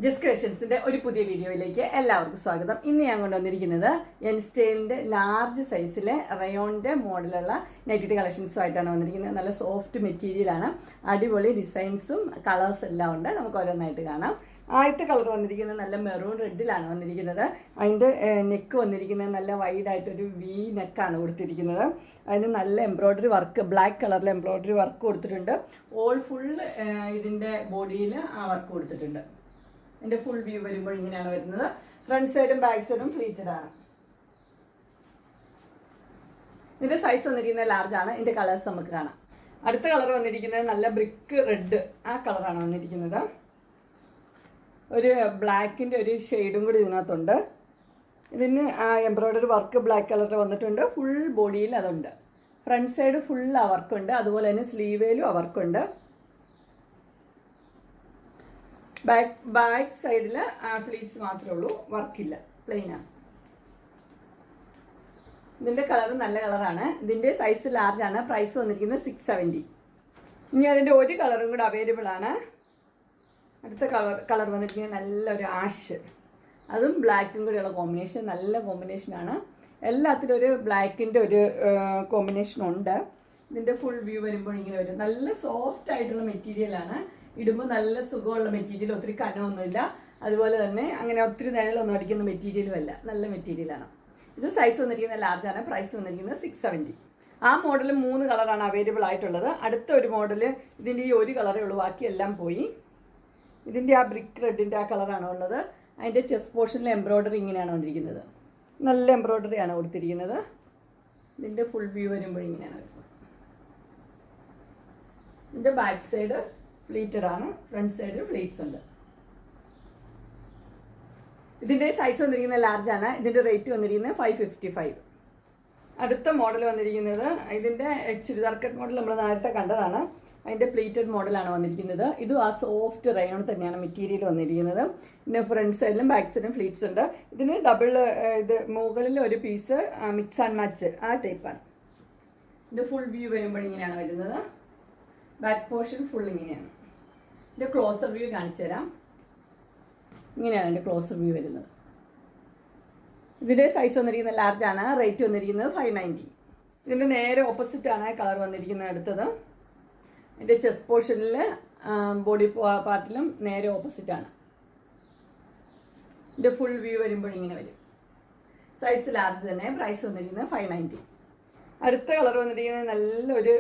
Just ക്രിയേഷൻസിന്റെ ഒരു പുതിയ വീഡിയോയിലേക്ക് എല്ലാവർക്കും സ്വാഗതം. ഇന്ന് ഞാൻ കൊണ്ടുവന്നിരിക്കുന്നത് എൻ സ്റ്റൈലിന്റെ ലാർജ് സൈസിലെ റയോണിന്റെ മോഡലുള്ള നെറ്റ് കളക്ഷൻസുമായിട്ടാണ് വന്നിരിക്കുന്നത്. നല്ല സോഫ്റ്റ് മെറ്റീരിയൽ ആണ്, അടിപൊളി ഡിസൈൻസും കളേഴ്സ് എല്ലാം ഉണ്ട്. നമുക്ക് ഓരോന്നായിട്ട് കാണാം. ആദ്യത്തെ കളർ വന്നിരിക്കുന്നത് നല്ല മെറൂൺ റെഡിലാണ് വന്നിരിക്കുന്നത്. അതിൻ്റെ നെക്ക് വന്നിരിക്കുന്നത് നല്ല വൈഡായിട്ടൊരു വി നെക്കാണ് കൊടുത്തിരിക്കുന്നത്. അതിന് നല്ല എംബ്രോയ്ഡറി വർക്ക്, ബ്ലാക്ക് കളറിൽ എംബ്രോയ്ഡറി വർക്ക് കൊടുത്തിട്ടുണ്ട്. ഓൾ ഫുള്ള് ഇതിൻ്റെ ബോഡിയിൽ ആ വർക്ക് കൊടുത്തിട്ടുണ്ട്. എൻ്റെ ഫുൾ വ്യൂ വരുമ്പോൾ ഇങ്ങനെയാണ് വരുന്നത്. ഫ്രണ്ട് സൈഡും ബാക്ക് സൈഡും ഫ്ലീറ്റഡ് ആണ്. ഇതിൻ്റെ സൈസ് വന്നിരിക്കുന്നത് ലാർജ് ആണ്. ഇതിൻ്റെ കളേഴ്സ് നമുക്ക് കാണാം. അടുത്ത കളർ വന്നിരിക്കുന്നത് നല്ല ബ്രിക്ക് റെഡ്, ആ കളറാണ് വന്നിരിക്കുന്നത്. ഒരു ബ്ലാക്കിൻ്റെ ഒരു ഷെയ്ഡും കൂടി ഇതിനകത്തുണ്ട്. ഇതിന് എംബ്രോയ്ഡറി വർക്ക് ബ്ലാക്ക് കളറിൽ വന്നിട്ടുണ്ട്. ഫുൾ ബോഡിയിൽ അതുണ്ട്. ഫ്രണ്ട് സൈഡ് ഫുൾ ആ വർക്കുണ്ട്. അതുപോലെ തന്നെ സ്ലീവേലും ആ വർക്കുണ്ട്. ബാക്ക് സൈഡിൽ ഫ്ലീറ്റ്സ് മാത്രമേ ഉള്ളൂ, വർക്കില്ല, പ്ലെയിനാണ്. ഇതിൻ്റെ കളർ നല്ല കളറാണ്. ഇതിൻ്റെ സൈസ് ലാർജ് ആണ്. പ്രൈസ് വന്നിരിക്കുന്നത് 670. ഇനി അതിൻ്റെ ഒരു കളറും കൂടെ അവൈലബിൾ ആണ്. അടുത്ത കളർ വന്നിരിക്കുന്നത് നല്ലൊരു ആഷ്, അതും ബ്ലാക്കും കൂടെയുള്ള കോമ്പിനേഷൻ. നല്ല കോമ്പിനേഷനാണ്. എല്ലാത്തിലും ഒരു ബ്ലാക്കിൻ്റെ ഒരു കോമ്പിനേഷൻ ഉണ്ട്. ഇതിൻ്റെ ഫുൾ വ്യൂ വരുമ്പോൾ ഇങ്ങനെ വരും. നല്ല സോഫ്റ്റ് ആയിട്ടുള്ള മെറ്റീരിയലാണ്. ഇടുമ്പോൾ നല്ല സുഖമുള്ള മെറ്റീരിയൽ, ഒത്തിരി കനമൊന്നുമില്ല. അതുപോലെ തന്നെ അങ്ങനെ ഒത്തിരി നിഴലൊന്നും അടിക്കുന്ന മെറ്റീരിയലും അല്ല, നല്ല മെറ്റീരിയലാണ്. ഇത് സൈസ് വന്നിരിക്കുന്നത് ലാർജാണ്. പ്രൈസ് വന്നിരിക്കുന്നത് 670. ആ മോഡൽ 3 കളറാണ് അവൈലബിൾ ആയിട്ടുള്ളത്. അടുത്ത ഒരു മോഡൽ ഇതിൻ്റെ ഈ ഒരു കളറേ ഉള്ളൂ, ബാക്കിയെല്ലാം പോയി. ഇതിൻ്റെ ആ ബ്രിക്ക് റെഡിൻ്റെ ആ കളറാണ് ഉള്ളത്. അതിൻ്റെ ചെസ്റ്റ് പോർഷനിൽ എംബ്രോയ്ഡറി ഇങ്ങനെയാണ് വന്നിരിക്കുന്നത്. നല്ല എംബ്രോയ്ഡറിയാണ് കൊടുത്തിരിക്കുന്നത്. ഇതിൻ്റെ ഫുൾ വ്യൂ വരുമ്പോൾ ഇങ്ങനെയാണ് വരുന്നത്. ഇതിൻ്റെ ബാക്ക് സൈഡ് ഫ്ലീറ്റഡ് ആണ്, ഫ്രണ്ട് സൈഡിൽ ഫ്ലീറ്റ്സ് ഉണ്ട്. ഇതിൻ്റെ സൈസ് വന്നിരിക്കുന്നത് ലാർജ് ആണ്. ഇതിൻ്റെ റേറ്റ് വന്നിരിക്കുന്നത് 555. അടുത്ത മോഡൽ വന്നിരിക്കുന്നത് ഇതിൻ്റെ ചുരിദാർ കട്ട് മോഡൽ നമ്മൾ നേരത്തെ കണ്ടതാണ്. അതിൻ്റെ പ്ലീറ്റഡ് മോഡലാണ് വന്നിരിക്കുന്നത്. ഇതും ആ സോഫ്റ്റ് റയോൺ തന്നെയാണ് മെറ്റീരിയൽ വന്നിരിക്കുന്നത്. പിന്നെ ഫ്രണ്ട് സൈഡിലും ബാക്ക് സൈഡിലും ഫ്ലീറ്റ്സ് ഉണ്ട്. ഇതിന് ഡബിൾ ഇത് മുകളിൽ ഒരു പീസ് മിക്സ് ആൻഡ് മാച്ച് ആ ടൈപ്പാണ്. ഇതിൻ്റെ ഫുൾ വ്യൂ വരുമ്പോൾ ഇങ്ങനെയാണ് വരുന്നത്. ബാക്ക് പോർഷൻ ഫുൾ ഇങ്ങനെയാണ്. ഇതിൻ്റെ ക്ലോസർ വ്യൂ കാണിച്ചു തരാം. ഇങ്ങനെയാണ് എൻ്റെ ക്ലോസർ വ്യൂ വരുന്നത്. ഇതിൻ്റെ സൈസ് വന്നിരിക്കുന്നത് ലാർജ് ആണ്. റേറ്റ് വന്നിരിക്കുന്നത് 590. ഇതിൻ്റെ നേരെ ഓപ്പോസിറ്റാണ് കളർ വന്നിരിക്കുന്നത്. അടുത്തത് ഇതിൻ്റെ ചെസ്റ്റ് പോർഷനിൽ ബോഡി പാർട്ടിലും നേരെ ഓപ്പോസിറ്റാണ്. ഇതിൻ്റെ ഫുൾ വ്യൂ വരുമ്പോൾ ഇങ്ങനെ വരും. സൈസ് ലാർജ് തന്നെ. പ്രൈസ് വന്നിരിക്കുന്നത് 590. അടുത്ത കളർ വന്നിരിക്കുന്നത് നല്ലൊരു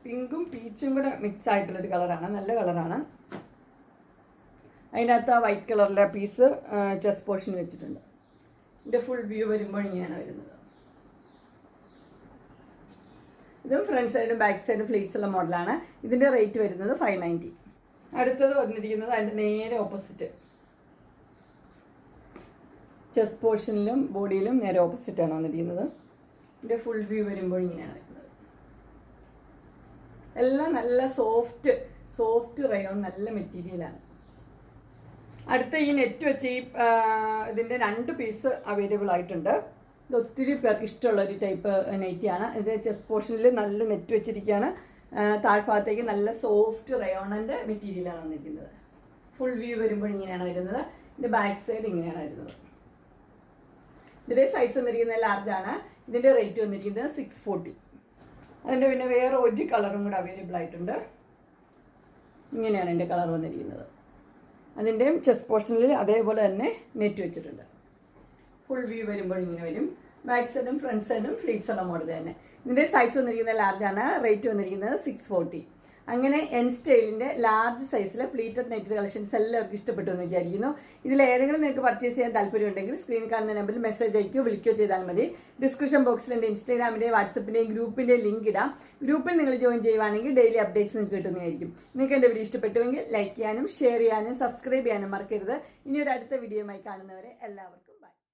പിങ്കും പീച്ചും കൂടെ മിക്സ് ആയിട്ടുള്ളൊരു കളറാണ്. നല്ല കളറാണ്. അതിനകത്ത് ആ വൈറ്റ് കളറിലെ പീസ് ചെസ്റ്റ് പോർഷൻ വെച്ചിട്ടുണ്ട്. ഇതിൻ്റെ ഫുൾ വ്യൂ വരുമ്പോൾ ഇങ്ങനെയാണ് വരുന്നത്. ഇതും ഫ്രണ്ട് സൈഡും ബാക്ക് സൈഡും ഫ്ലീറ്റ്സ് ഉള്ള മോഡലാണ്. ഇതിൻ്റെ റേറ്റ് വരുന്നത് 590. അടുത്തത് വന്നിരിക്കുന്നത് അതിൻ്റെ നേരെ ഓപ്പോസിറ്റ്. ചെസ്റ്റ് പോർഷനിലും ബോഡിയിലും നേരെ ഓപ്പോസിറ്റാണ് വന്നിരിക്കുന്നത്. ഇതിൻ്റെ ഫുൾ വ്യൂ വരുമ്പോൾ ഇങ്ങനെയാണ് വരുന്നത്. എല്ലാം നല്ല സോഫ്റ്റ് റയോൺ, നല്ല മെറ്റീരിയലാണ്. അടുത്ത ഈ നെറ്റ് വെച്ച് ഈ ഇതിൻ്റെ 2 പീസ് അവൈലബിൾ ആയിട്ടുണ്ട്. ഇത് ഒത്തിരി പേർക്ക് ഇഷ്ടമുള്ള ഒരു ടൈപ്പ് നെറ്റിയാണ്. ഇതിൻ്റെ ചെസ്റ്റ് പോർഷനിൽ നല്ല നെറ്റ് വെച്ചിരിക്കുകയാണ്. താഴ്ഭാഗത്തേക്ക് നല്ല സോഫ്റ്റ് റയോണിൻ്റെ മെറ്റീരിയലാണ് വന്നിരിക്കുന്നത്. ഫുൾ വ്യൂ വരുമ്പോൾ ഇങ്ങനെയാണ് വരുന്നത്. ഇതിൻ്റെ ബാക്ക് സൈഡ് ഇങ്ങനെയാണ് വരുന്നത്. ഇതിൻ്റെ സൈസ് വന്നിരിക്കുന്നത് ലാർജ് ആണ്. ഇതിൻ്റെ റേറ്റ് വന്നിരിക്കുന്നത് 640. അതിൻ്റെ പിന്നെ വേറെ ഒരു കളറും കൂടെ അവൈലബിൾ ആയിട്ടുണ്ട്. ഇങ്ങനെയാണ് എൻ്റെ കളർ വന്നിരിക്കുന്നത്. അതിൻ്റെയും ചെസ്റ്റ് പോർഷനിൽ അതേപോലെ തന്നെ നെറ്റ് വെച്ചിട്ടുണ്ട്. ഫുൾ വ്യൂ വരുമ്പോൾ ഇങ്ങനെ വരും. ബാക്ക് സൈഡും ഫ്രണ്ട് സൈഡും ഫ്ലീറ്റ്സ് ഉള്ള മോഡൽ തന്നെ. ഇതിൻ്റെ സൈസ് വന്നിരിക്കുന്നത് ലാർജ് ആണ്. റേറ്റ് വന്നിരിക്കുന്നത് 640. അങ്ങനെ എൻ സ്റ്റൈലിൻ്റെ ലാർജ് സൈസിലെ പ്ലീറ്റഡ് നെറ്റ് കളക്ഷൻസ് എല്ലാവർക്കും ഇഷ്ടപ്പെട്ടു എന്ന് വിചാരിക്കുന്നു. ഇതിലേതെങ്കിലും നിങ്ങൾക്ക് പർച്ചേസ് ചെയ്യാൻ താല്പര്യമുണ്ടെങ്കിൽ സ്ക്രീൻ കാണുന്ന നമ്പറിൽ മെസ്സേജ് അയക്കുകയോ വിളിക്കുകയോ ചെയ്താൽ മതി. ഡിസ്ക്രിപ്ഷൻ ബോക്സിൽ എൻ്റെ ഇൻസ്റ്റാഗ്രാമിൻ്റെയും വാട്സപ്പിൻ്റെയും ഗ്രൂപ്പിൻ്റെയും ലിങ്ക് ഇടാം. ഗ്രൂപ്പിൽ നിങ്ങൾ ജോയിൻ ചെയ്യുവാണെങ്കിൽ ഡെയിലി അപ്ഡേറ്റ്സ് നിങ്ങൾക്ക് കിട്ടുന്നതായിരിക്കും. നിങ്ങൾക്ക് എൻ്റെ വീഡിയോ ഇഷ്ടപ്പെട്ടുവെങ്കിൽ ലൈക്ക് ചെയ്യാനും ഷെയർ ചെയ്യാനും സബ്സ്ക്രൈബ് ചെയ്യാനും മറക്കരുത്. ഇനി ഒരു അടുത്ത വീഡിയോയുമായി കാണുന്നവരെ എല്ലാവർക്കും